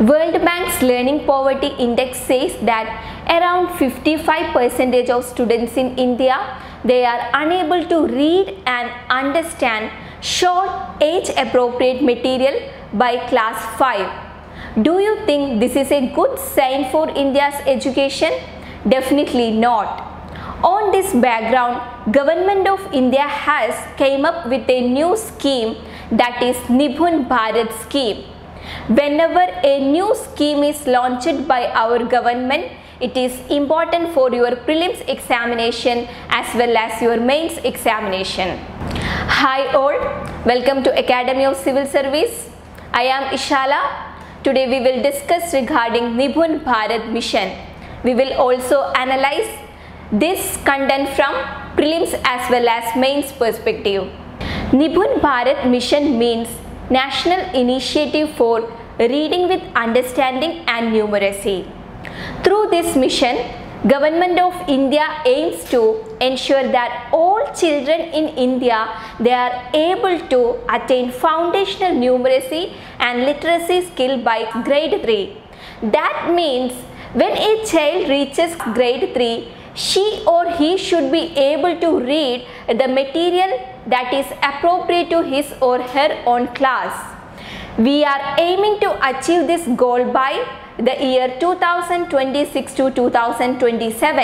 World Bank's Learning Poverty Index says that around 55% of students in India, they are unable to read and understand short age-appropriate material by class 5. Do you think this is a good sign for India's education? Definitely not. On this background, Government of India has came up with a new scheme, that is NIPUN Bharat scheme. Whenever a new scheme is launched by our government, it is important for your prelims examination as well as your mains examination. Hi all, welcome to Academy of Civil Service. I am Ishala. Today we will discuss regarding NIPUN Bharat Mission. We will also analyze this content from prelims as well as mains perspective. NIPUN Bharat Mission means National Initiative for Reading with Understanding and Numeracy. Through this mission, Government of India aims to ensure that all children in India, they are able to attain foundational numeracy and literacy skill by grade 3. That means when a child reaches grade 3, she or he should be able to read the material that is appropriate to his or her own class. We are aiming to achieve this goal by the year 2026 to 2027,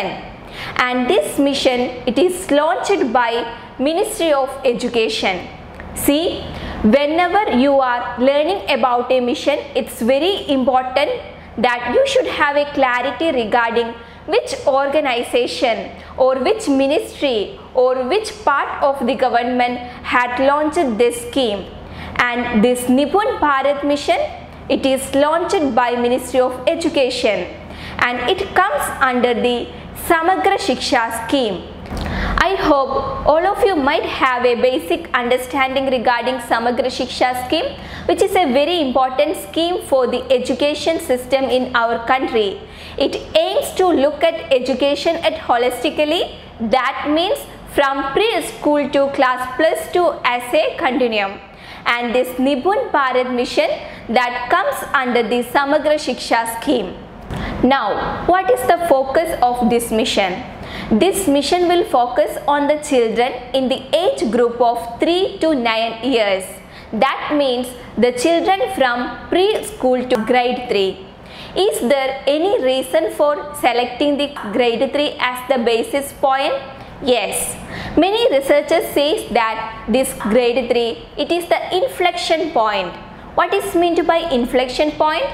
and this mission, it is launched by Ministry of Education. See, whenever you are learning about a mission, it's very important that you should have a clarity regarding which organization or which ministry or which part of the government had launched this scheme. And this NIPUN Bharat Mission, it is launched by Ministry of Education and it comes under the Samagra Shiksha scheme. I hope all of you might have a basic understanding regarding Samagra Shiksha scheme, which is a very important scheme for the education system in our country. It aims to look at education at holistically, that means from preschool to class plus 2 as a continuum. And this NIPUN Bharat Mission, that comes under the Samagra Shiksha scheme. Now, what is the focus of this mission? This mission will focus on the children in the age group of 3 to 9 years. That means the children from preschool to grade 3. Is there any reason for selecting the grade 3 as the basis point? Yes. Many researchers say that this grade 3, it is the inflection point. What is meant by inflection point?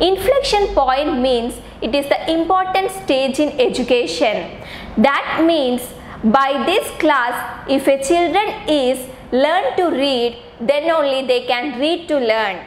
Inflection point means it is the important stage in education. That means by this class, if a children is learn to read, then only they can read to learn.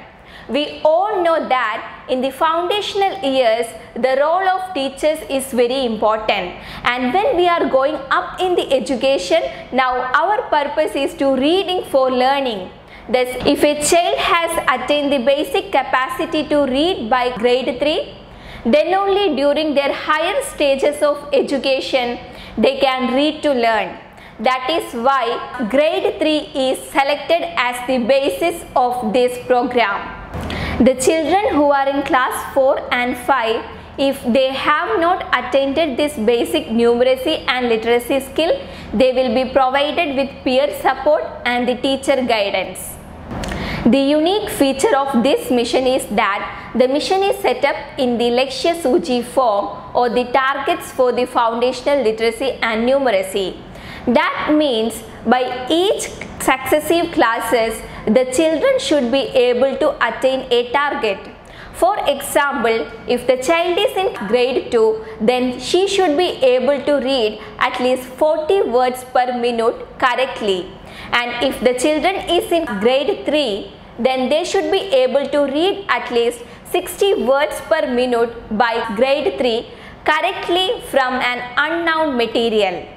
We all know that in the foundational years, the role of teachers is very important, and when we are going up in the education, now our purpose is to reading for learning. Thus, if a child has attained the basic capacity to read by grade 3, then only during their higher stages of education, they can read to learn. That is why grade 3 is selected as the basis of this program. The children who are in class 4 and 5, if they have not attained this basic numeracy and literacy skill, they will be provided with peer support and the teacher guidance. The unique feature of this mission is that the mission is set up in the Lakshya Suchi form, or the targets for the foundational literacy and numeracy. That means by each successive classes, the children should be able to attain a target. For example, if the child is in grade 2, then she should be able to read at least 40 words per minute correctly. And if the children is in grade 3, then they should be able to read at least 60 words per minute by grade 3 correctly from an unknown material.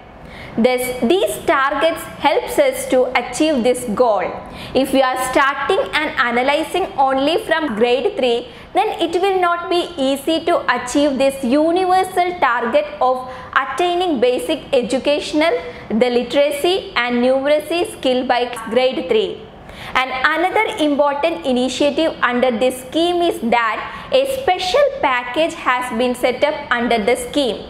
Thus, these targets helps us to achieve this goal. If we are starting and analyzing only from grade 3, then it will not be easy to achieve this universal target of attaining basic educational, the literacy and numeracy skill by grade 3. And another important initiative under this scheme is that a special package has been set up under the scheme.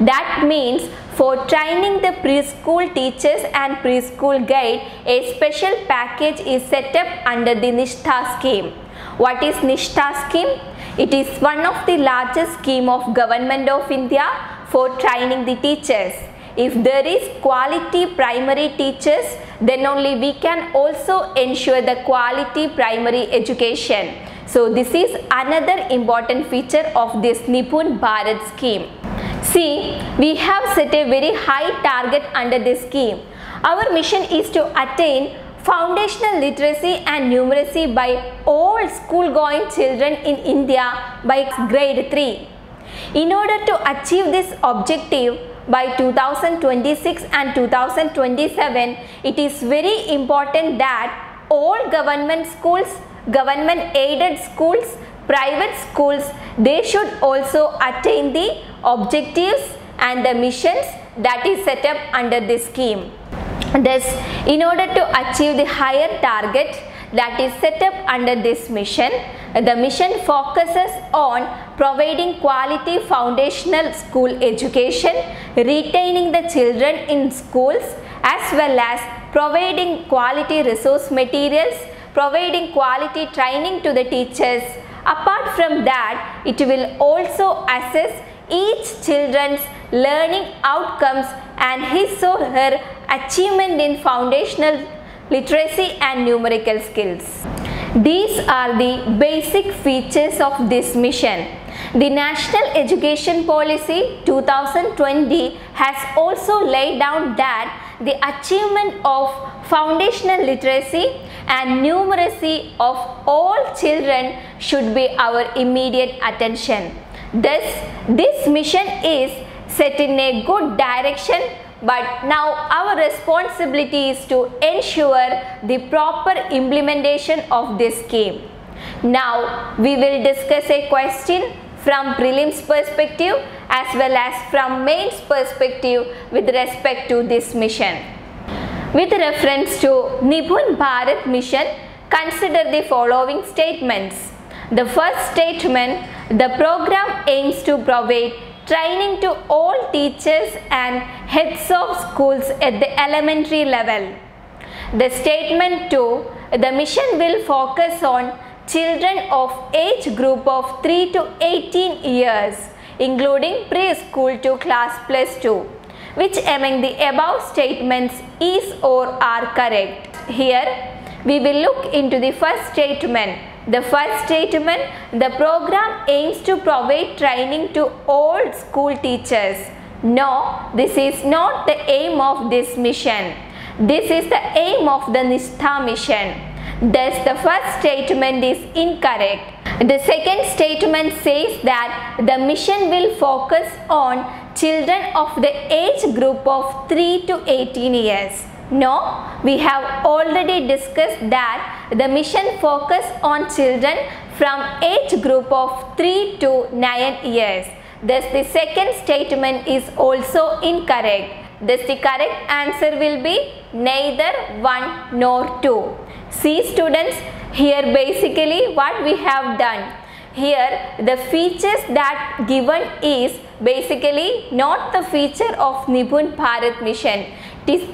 That means for training the preschool teachers and preschool guide, a special package is set up under the NISHTA scheme. What is NISHTA scheme? It is one of the largest scheme of Government of India for training the teachers. If there is quality primary teachers, then only we can also ensure the quality primary education. So this is another important feature of this NIPUN Bharat scheme. See, we have set a very high target under this scheme. Our mission is to attain foundational literacy and numeracy by all school-going children in India by grade 3. In order to achieve this objective by 2026 and 2027, it is very important that all government schools, government aided schools, private schools, they should also attain the objectives and the missions that is set up under this scheme. Thus, in order to achieve the higher target that is set up under this mission, the mission focuses on providing quality foundational school education, retaining the children in schools, as well as providing quality resource materials, providing quality training to the teachers. Apart from that, it will also assess each children's learning outcomes and his or her achievement in foundational literacy and numerical skills. These are the basic features of this mission. The National Education Policy 2020 has also laid down that the achievement of foundational literacy and numeracy of all children should be our immediate attention. Thus, this mission is set in a good direction, but now our responsibility is to ensure the proper implementation of this scheme. Now, we will discuss a question from prelims perspective as well as from mains perspective with respect to this mission. With reference to NIPUN Bharat mission, consider the following statements. The first statement, the program aims to provide training to all teachers and heads of schools at the elementary level. The statement 2, the mission will focus on children of age group of 3 to 18 years, including preschool to class +2. Which among the above statements is or are correct? Here we will look into the first statement. The first statement, the program aims to provide training to all school teachers. No, this is not the aim of this mission. This is the aim of the NISHTA mission. Thus, the first statement is incorrect. The second statement says that the mission will focus on children of the age group of 3 to 18 years. No, we have already discussed that the mission focus on children from age group of 3 to 9 years. Thus, the second statement is also incorrect. Thus, the correct answer will be neither 1 nor 2. See students, here basically what we have done. Here the features that given is basically not the feature of NIPUN Bharat mission. It is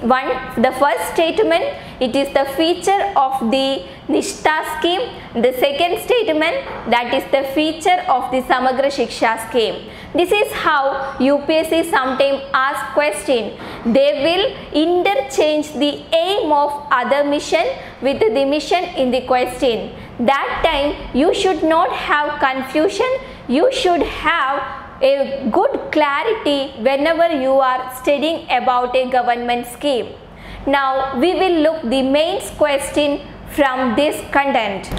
the first statement, it is the feature of the NISHTA scheme. The second statement, that is the feature of the Samagra Shiksha scheme. This is how UPSC sometimes ask question. They will interchange the aim of other mission with the mission in the question. That time you should not have confusion, you should have a good clarity whenever you are studying about a government scheme. Now we will look the mains question from this content.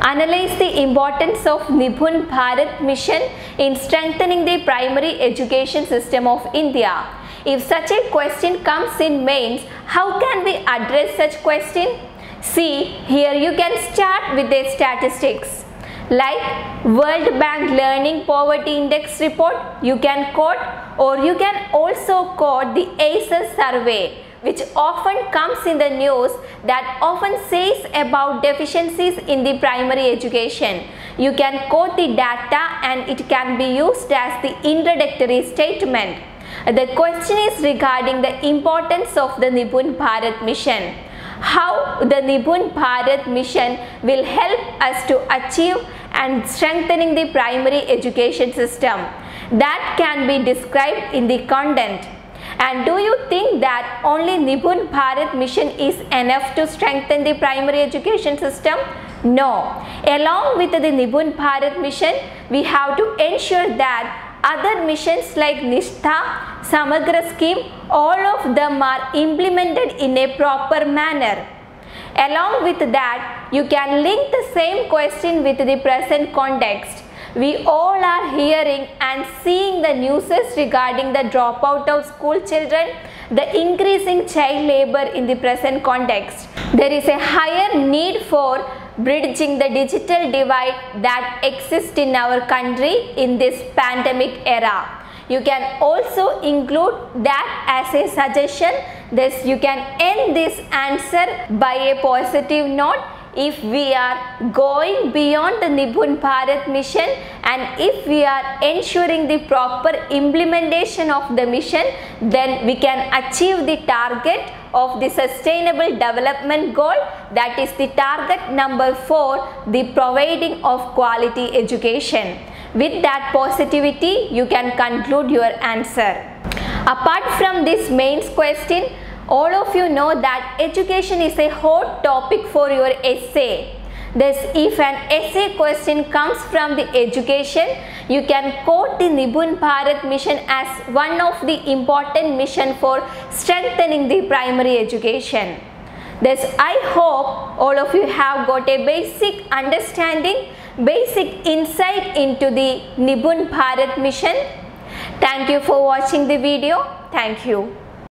Analyze the importance of NIPUN Bharat mission in strengthening the primary education system of India. If such a question comes in mains, how can we address such question? See, here you can start with the statistics. Like World Bank Learning Poverty Index report, you can quote, or you can also quote the ACES survey which often comes in the news that often says about deficiencies in the primary education. You can quote the data and it can be used as the introductory statement. The question is regarding the importance of the NIPUN Bharat mission. How the NIPUN Bharat mission will help us to achieve and strengthening the primary education system. That can be described in the content. And do you think that only NIPUN Bharat mission is enough to strengthen the primary education system? No. Along with the NIPUN Bharat mission, we have to ensure that other missions like NISHTA, Samagra scheme, all of them are implemented in a proper manner. Along with that, you can link the same question with the present context. We all are hearing and seeing the news regarding the dropout of school children, the increasing child labor in the present context. There is a higher need for bridging the digital divide that exists in our country in this pandemic era. You can also include that as a suggestion. Thus, you can end this answer by a positive note. If we are going beyond the NIPUN Bharat mission and if we are ensuring the proper implementation of the mission, then we can achieve the target of the sustainable development goal, that is the target number 4, the providing of quality education. With that positivity, you can conclude your answer. Apart from this mains question, all of you know that education is a hot topic for your essay. Thus, if an essay question comes from the education, you can quote the NIPUN Bharat mission as one of the important mission for strengthening the primary education. Thus, I hope all of you have got a basic understanding, basic insight into the NIPUN Bharat mission. Thank you for watching the video. Thank you.